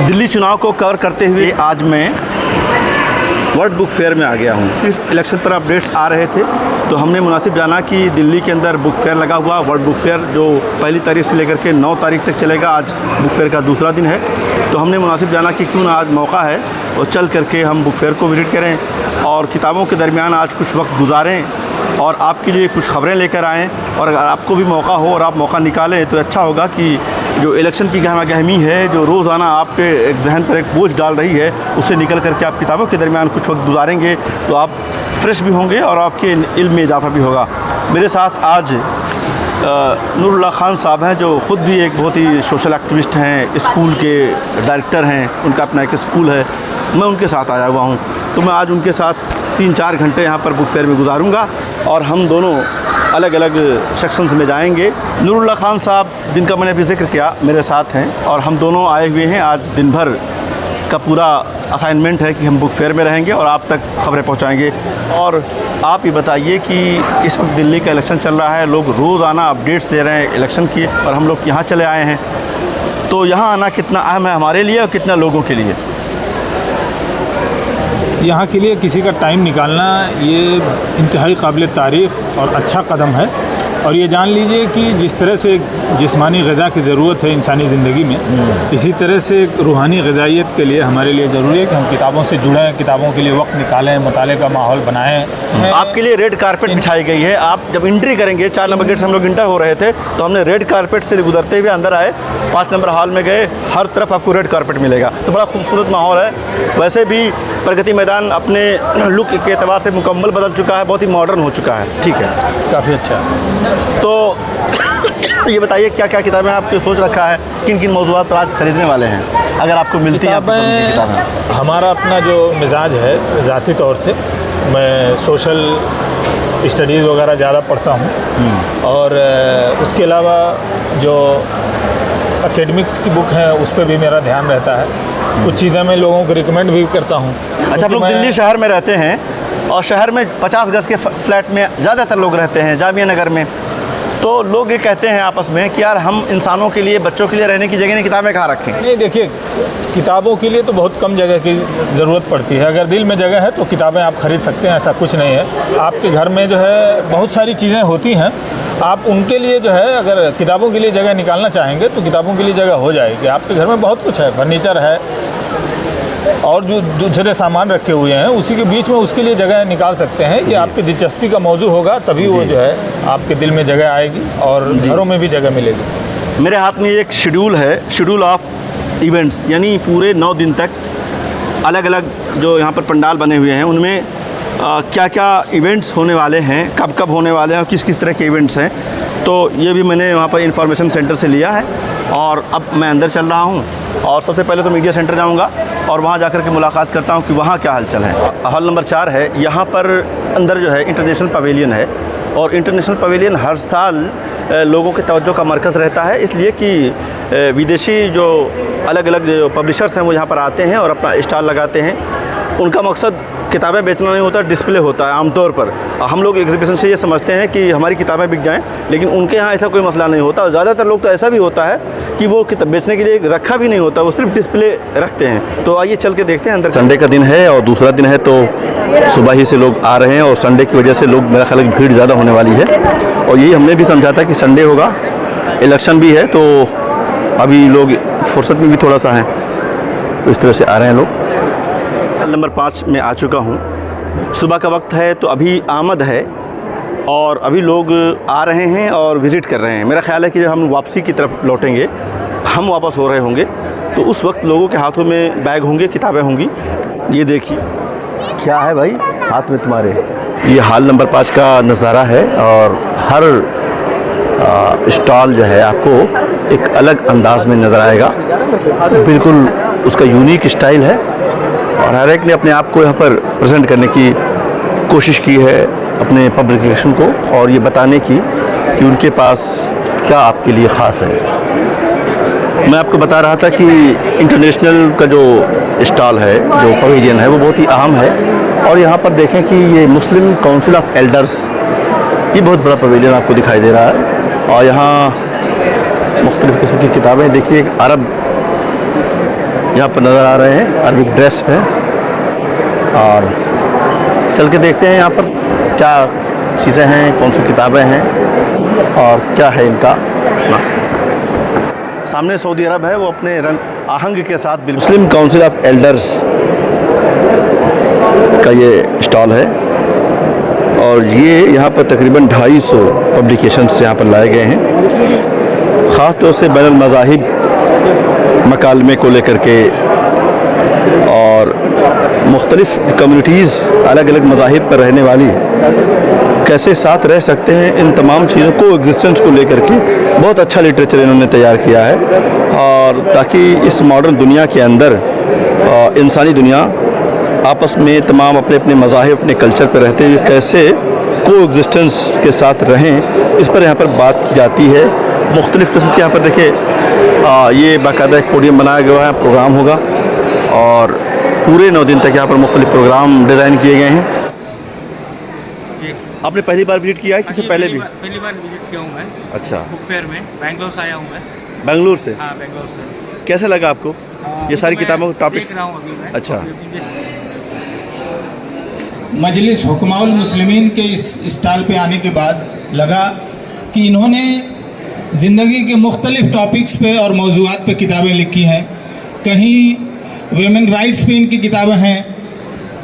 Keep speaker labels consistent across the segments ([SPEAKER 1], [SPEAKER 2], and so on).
[SPEAKER 1] दिल्ली चुनाव को कवर करते हुए आज मैं वर्ल्ड बुक फेयर में आ गया हूँ। इस इलेक्शन पर अपडेट्स आ रहे थे तो हमने मुनासिब जाना कि दिल्ली के अंदर बुक फेयर लगा हुआ, वर्ल्ड बुक फेयर जो 1 तारीख से लेकर के 9 तारीख तक चलेगा। आज बुक फेयर का दूसरा दिन है तो हमने मुनासिब जाना कि क्यों ना आज मौका है और चल करके हम बुक फेयर को विज़िट करें और किताबों के दरमियान आज कुछ वक्त गुजारें और आपके लिए कुछ खबरें लेकर आएँ। और अगर आपको भी मौका हो और आप मौका निकालें तो अच्छा होगा कि जो इलेक्शन की गहमा गहमी है, जो रोज़ाना आपके एक जहन पर एक बोझ डाल रही है, उससे निकल करके आप किताबों के दरमियान कुछ वक्त गुजारेंगे तो आप फ्रेश भी होंगे और आपके इल्म में इजाफा भी होगा। मेरे साथ आज नूरुल्लाह खान साहब हैं जो ख़ुद भी एक बहुत ही सोशल एक्टिविस्ट हैं, स्कूल के डायरेक्टर हैं, उनका अपना एक स्कूल है। मैं उनके साथ आया हुआ हूँ तो मैं आज उनके साथ 3-4 घंटे यहाँ पर बुक फेयर में गुजारूँगा और हम दोनों अलग अलग सेक्शंस में जाएंगे। नूरुल्लाह खान साहब जिनका मैंने अभी जिक्र किया मेरे साथ हैं और हम दोनों आए हुए हैं। आज दिन भर का पूरा असाइनमेंट है कि हम बुक फेयर में रहेंगे और आप तक खबरें पहुंचाएंगे। और आप ये बताइए कि इस वक्त दिल्ली का इलेक्शन चल रहा है, लोग रोज़ाना अपडेट्स दे रहे हैं इलेक्शन की और हम लोग यहाँ चले आए हैं, तो यहाँ आना कितना अहम है हमारे लिए और कितना लोगों के लिए?
[SPEAKER 2] यहाँ के लिए किसी का टाइम निकालना ये इंतहाई काबिल तारीफ़ और अच्छा कदम है। और ये जान लीजिए कि जिस तरह से जिस्मानी ग़िज़ा की ज़रूरत है इंसानी ज़िंदगी में, इसी तरह से रूहानी ग़िज़ाइयत के लिए हमारे लिए ज़रूरी है कि हम किताबों से जुड़ें, किताबों के लिए वक्त निकालें, मुताले का माहौल बनाएं।
[SPEAKER 1] आपके लिए रेड कारपेट बिछाई गई है। आप जब एंट्री करेंगे 4 नंबर गेट से हम लोग इंटर हो रहे थे तो हमने रेड कारपेट से गुजरते हुए अंदर आए, 5 नंबर हॉल में गए, हर तरफ आपको रेड कारपेट मिलेगा तो बड़ा खूबसूरत माहौल है। वैसे भी प्रगति मैदान अपने लुक के एतबार से मुकम्मल बदल चुका है, बहुत ही मॉडर्न हो चुका है। ठीक है,
[SPEAKER 2] काफ़ी अच्छा।
[SPEAKER 1] तो ये बताइए क्या क्या किताबें आपने सोच रखा है, किन किन मौज़ूआत पर आज ख़रीदने वाले हैं अगर आपको मिलती हैं
[SPEAKER 2] किताबें? हमारा अपना जो मिजाज है ज़ाती तौर से, मैं सोशल स्टडीज़ वगैरह ज़्यादा पढ़ता हूँ और उसके अलावा जो एकेडमिक्स की बुक हैं उस पर भी मेरा ध्यान रहता है। कुछ चीज़ें मैं लोगों को रिकमेंड भी करता हूँ।
[SPEAKER 1] अच्छा, आप लोग दिल्ली शहर में रहते हैं और शहर में 50 गज़ के फ्लैट में ज़्यादातर लोग रहते हैं, जामिया नगर में, तो लोग ये कहते हैं आपस में कि यार हम इंसानों के लिए, बच्चों के लिए रहने की जगह नहीं, किताबें कहाँ रखें?
[SPEAKER 2] नहीं, देखिए, किताबों के लिए तो बहुत कम जगह की ज़रूरत पड़ती है। अगर दिल में जगह है तो किताबें आप ख़रीद सकते हैं, ऐसा कुछ नहीं है। आपके घर में जो है बहुत सारी चीज़ें होती हैं, आप उनके लिए जो है अगर किताबों के लिए जगह निकालना चाहेंगे तो किताबों के लिए जगह हो जाएगी। आपके घर में बहुत कुछ है, फर्नीचर है और जो दूसरे सामान रखे हुए हैं, उसी के बीच में उसके लिए जगह निकाल सकते हैं। ये आपकी दिलचस्पी का मौजू होगा तभी वो जो है आपके दिल में जगह आएगी और घरों में भी जगह मिलेगी।
[SPEAKER 1] मेरे हाथ में एक शेड्यूल है, शेड्यूल ऑफ इवेंट्स, यानी पूरे 9 दिन तक अलग अलग जो यहाँ पर पंडाल बने हुए हैं उनमें क्या क्या इवेंट्स होने वाले हैं, कब कब होने वाले हैं और किस किस तरह के इवेंट्स हैं। तो ये भी मैंने वहाँ पर इंफॉर्मेशन सेंटर से लिया है और अब मैं अंदर चल रहा हूँ और सबसे पहले तो मीडिया सेंटर जाऊँगा और वहाँ जाकर के मुलाकात करता हूँ कि वहाँ क्या हालचाल है। हॉल नंबर 4 है, यहाँ पर अंदर जो है इंटरनेशनल पवेलियन है और इंटरनेशनल पवेलियन हर साल लोगों के तवज्जो का मरकज़ रहता है, इसलिए कि विदेशी जो अलग अलग जो पब्लिशर्स हैं वो यहाँ पर आते हैं और अपना स्टॉल लगाते हैं। उनका मकसद किताबें बेचना नहीं होता, डिस्प्ले होता है आमतौर पर। हम लोग एग्जीबिशन से ये समझते हैं कि हमारी किताबें बिक जाएं, लेकिन उनके यहाँ ऐसा कोई मसला नहीं होता और ज़्यादातर लोग तो ऐसा भी होता है कि वो किताब बेचने के लिए रखा भी नहीं होता, वो सिर्फ डिस्प्ले रखते हैं। तो आइए चल के देखते हैं अंदर। संडे का दिन है और दूसरा दिन है तो सुबह ही से लोग आ रहे हैं और संडे की वजह से लोग, मेरा ख्याल है भीड़ ज़्यादा होने वाली है और यही हमने भी समझा था कि संडे होगा, इलेक्शन भी है तो अभी लोग फुर्सत में भी थोड़ा सा हैं, तो इस तरह से आ रहे हैं लोग। नंबर 5 में आ चुका हूँ, सुबह का वक्त है तो अभी आमद है और अभी लोग आ रहे हैं और विज़िट कर रहे हैं। मेरा ख्याल है कि जब हम वापसी की तरफ लौटेंगे, हम वापस हो रहे होंगे तो उस वक्त लोगों के हाथों में बैग होंगे, किताबें होंगी। ये देखिए क्या है भाई हाथ में तुम्हारे, ये हॉल नंबर 5 का नज़ारा है और हर स्टॉल जो है आपको एक अलग अंदाज में नज़र आएगा, बिल्कुल उसका यूनिक स्टाइल है और हर एक ने अपने आप को यहाँ पर प्रेजेंट करने की कोशिश की है, अपने पब्लिकेशन को, और ये बताने की कि उनके पास क्या आपके लिए ख़ास है। मैं आपको बता रहा था कि इंटरनेशनल का जो स्टॉल है, जो पवेलियन है, वो बहुत ही अहम है और यहाँ पर देखें कि ये मुस्लिम काउंसिल ऑफ एल्डर्स, ये बहुत बड़ा पवेलियन आपको दिखाई दे रहा है और यहाँ मुख्तलिफ़ किस्म की किताबें। देखिए अरब यहाँ पर नज़र आ रहे हैं, अरबिक ड्रेस है। और चल के देखते हैं यहाँ पर क्या चीज़ें हैं, कौन सी किताबें हैं और क्या है इनका। सामने सऊदी अरब है, वो अपने रंग आहंग के साथ मुस्लिम काउंसिल ऑफ एल्डर्स का ये स्टॉल है। और ये यहाँ पर तकरीबन 250 पब्लिकेशंस यहाँ पर लाए गए हैं, ख़ास तौर से बैनुल मज़ाहिब मकालमे को लेकर के। और मुख्तलिफ़ कम्युनिटीज़ अलग अलग मज़ाहिब पर रहने वाली कैसे साथ रह सकते हैं, इन तमाम चीज़ों को एग्जिस्टेंस को लेकर के बहुत अच्छा लिटरेचर इन्होंने तैयार किया है। और ताकि इस मॉडर्न दुनिया के अंदर इंसानी दुनिया आपस में तमाम अपने अपने मज़ाहिब, अपने कल्चर पर रहते हुए कैसे को एग्जिस्टेंस के साथ रहें, इस पर यहाँ पर बात की जाती है। मुख्तलिफ़ किस्म के यहाँ पर देखिए ये बाकायदा एक पोडियम बनाया गया है, प्रोग्राम होगा और पूरे 9 दिन तक यहाँ पर मुख्तलिफ़ प्रोग्राम डिज़ाइन किए गए हैं। आपने पहली बार विजिट किया है, किसी पहले भी?
[SPEAKER 3] पहली बार विजिट किया हूँ मैं।
[SPEAKER 1] अच्छा,
[SPEAKER 3] बुक फेयर में बेंगलोर से आया हूँ मैं।
[SPEAKER 1] बेंगलुरु से?
[SPEAKER 3] हाँ, बेंगलोर से।
[SPEAKER 1] कैसे लगा आपको ये सारी किताबों टॉपिक्स?
[SPEAKER 3] देख रहा हूँ अभी मैं।
[SPEAKER 1] अच्छा।
[SPEAKER 4] मजलिस हुक्माउल मुस्लिमीन के इस स्टॉल पे आने के बाद लगा कि इन्होंने ज़िंदगी के मुख्तलिफ़ टॉपिक्स पे और मौज़ूआत पे किताबें लिखी हैं। कहीं वेमेन राइट्स पे इनकी किताबें हैं,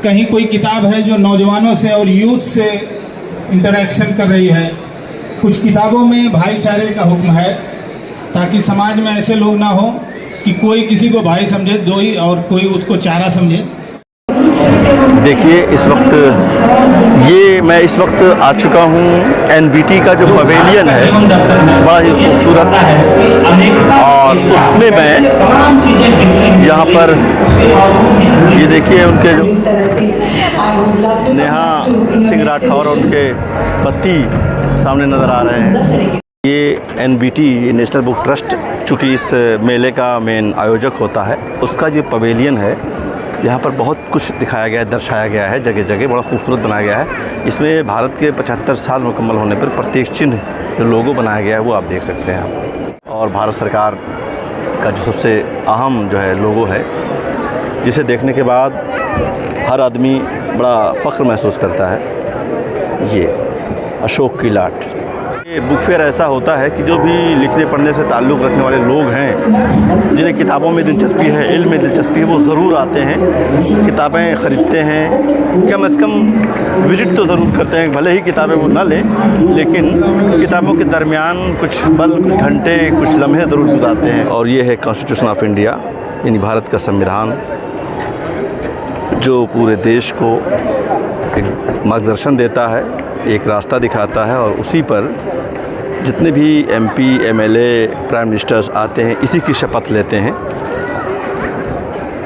[SPEAKER 4] कहीं कोई किताब है जो नौजवानों से और यूथ से इंटरेक्शन कर रही है। कुछ किताबों में भाईचारे का हुक्म है ताकि समाज में ऐसे लोग ना हो कि कोई किसी को भाई समझे दोई और कोई उसको चारा समझे।
[SPEAKER 1] देखिए इस वक्त मैं इस वक्त आ चुका हूँ NBT का जो पवेलियन है, बड़ा ही खूबसूरत है। और उसमें मैं यहाँ पर ये देखिए उनके जो नेहा सिंह राठौर और उनके पति सामने नज़र आ रहे हैं। ये NBT नेशनल बुक ट्रस्ट चूँकि इस मेले का मेन आयोजक होता है, उसका जो पवेलियन है यहाँ पर बहुत कुछ दिखाया गया है, दर्शाया गया है, जगह जगह बड़ा खूबसूरत बनाया गया है। इसमें भारत के 75 साल मुकम्मल होने पर प्रत्येक चिन्ह जो लोगो बनाया गया है वो आप देख सकते हैं। और भारत सरकार का जो सबसे अहम जो है लोगो है, जिसे देखने के बाद हर आदमी बड़ा फ़ख्र महसूस करता है। ये अशोक की लाट। ये बुक फेयर ऐसा होता है कि जो भी लिखने पढ़ने से ताल्लुक़ रखने वाले लोग हैं, जिन्हें किताबों में दिलचस्पी है, इल्म में दिलचस्पी है, वो ज़रूर आते हैं, किताबें ख़रीदते हैं, कम से कम विज़िट तो ज़रूर करते हैं। भले ही किताबें वो ना लें, लेकिन किताबों के दरमियान कुछ पल, कुछ घंटे, कुछ लम्हे ज़रूर गुजारते हैं। और ये है कॉन्स्टिट्यूशन ऑफ इंडिया, यानी भारत का संविधान, जो पूरे देश को एक मार्गदर्शन देता है, एक रास्ता दिखाता है। और उसी पर जितने भी MP, MLA, प्राइम मिनिस्टर्स आते हैं, इसी की शपथ लेते हैं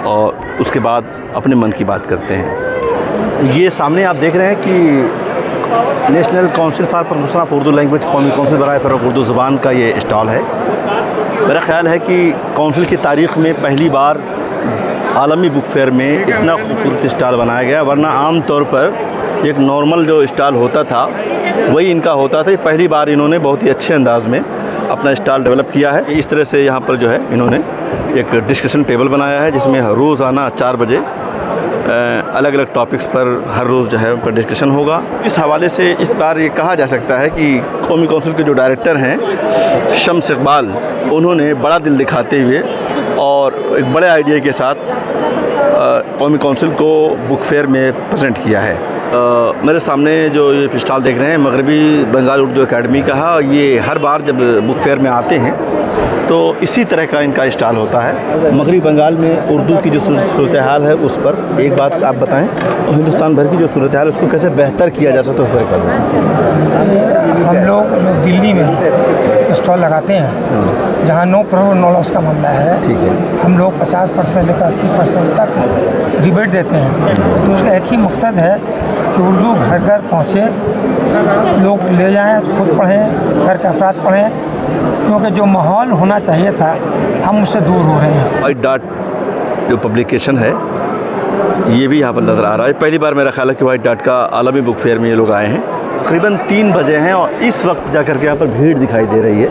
[SPEAKER 1] और उसके बाद अपने मन की बात करते हैं। ये सामने आप देख रहे हैं कि national council for promotion of Urdu language, कौमी काउंसिल बराए फ़रोग़ उर्दू ज़ुबान का ये स्टॉल है। मेरा ख़्याल है कि काउंसिल की तारीख़ में पहली बार आलमी बुक फेयर में इतना खूबसूरत स्टॉल बनाया गया, वरना आम तौर पर एक नॉर्मल जो स्टॉल होता था वही इनका होता था। पहली बार इन्होंने बहुत ही अच्छे अंदाज में अपना स्टॉल डेवलप किया है। इस तरह से यहाँ पर जो है इन्होंने एक डिस्कशन टेबल बनाया है, जिसमें रोज़ाना 4 बजे अलग अलग टॉपिक्स पर हर रोज़ जो है उन पर डिस्कशन होगा। इस हवाले से इस बार ये कहा जा सकता है कि कौमी काउंसिल के जो डायरेक्टर हैं शम्स इकबाल, उन्होंने बड़ा दिल दिखाते हुए और एक बड़े आइडिया के साथ कौमी काउंसिल को बुक फेयर में प्रेजेंट किया है। मेरे सामने जो ये स्टॉल देख रहे हैं मगरबी बंगाल उर्दू एकेडमी का है। ये हर बार जब बुक फेयर में आते हैं तो इसी तरह का इनका स्टॉल होता है। मगरबी बंगाल में उर्दू की जो सूरत हाल है उस पर एक बात आप बताएं, और हिंदुस्तान भर की जो सूरत हाल है उसको कैसे बेहतर किया जा सकता है उस पर।
[SPEAKER 5] हम लोग दिल्ली में स्टॉल लगाते हैं जहाँ नो प्रॉफिट नो लॉस का मामला है।
[SPEAKER 1] ठीक है।
[SPEAKER 5] हम लोग 50% लेकर 80% तक रिबेट देते हैं। तो उसका एक ही मकसद है कि उर्दू घर घर पहुँचे, लोग ले जाएं, खुद पढ़ें, घर के अफराद पढ़ें, क्योंकि जो माहौल होना चाहिए था हम उससे दूर हो रहे हैं।
[SPEAKER 1] वाइट डॉट जो पब्लिकेशन है ये भी यहाँ पर नज़र आ रहा है। पहली बार मेरा ख्याल है कि वाइट डॉट का आलमी बुक फेयर में ये लोग आए हैं। तकरीबन 3 बजे हैं और इस वक्त जाकर के यहाँ पर भीड़ दिखाई दे रही है।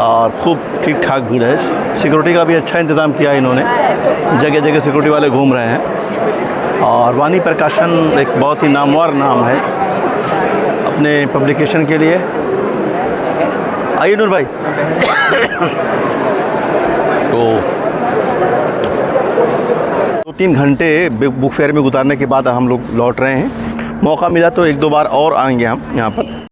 [SPEAKER 1] और खूब ठीक ठाक भीड़ है। सिक्योरिटी का भी अच्छा इंतज़ाम किया है इन्होंने, जगह जगह सिक्योरिटी वाले घूम रहे हैं। और वाणी प्रकाशन एक बहुत ही नामवर नाम है अपने पब्लिकेशन के लिए। आइए नूर भाई। तो 2-3 घंटे बुक फेयर में गुजारने के बाद हम लोग लौट रहे हैं। मौका मिला तो 1-2 बार और आएंगे हम यहाँ पर।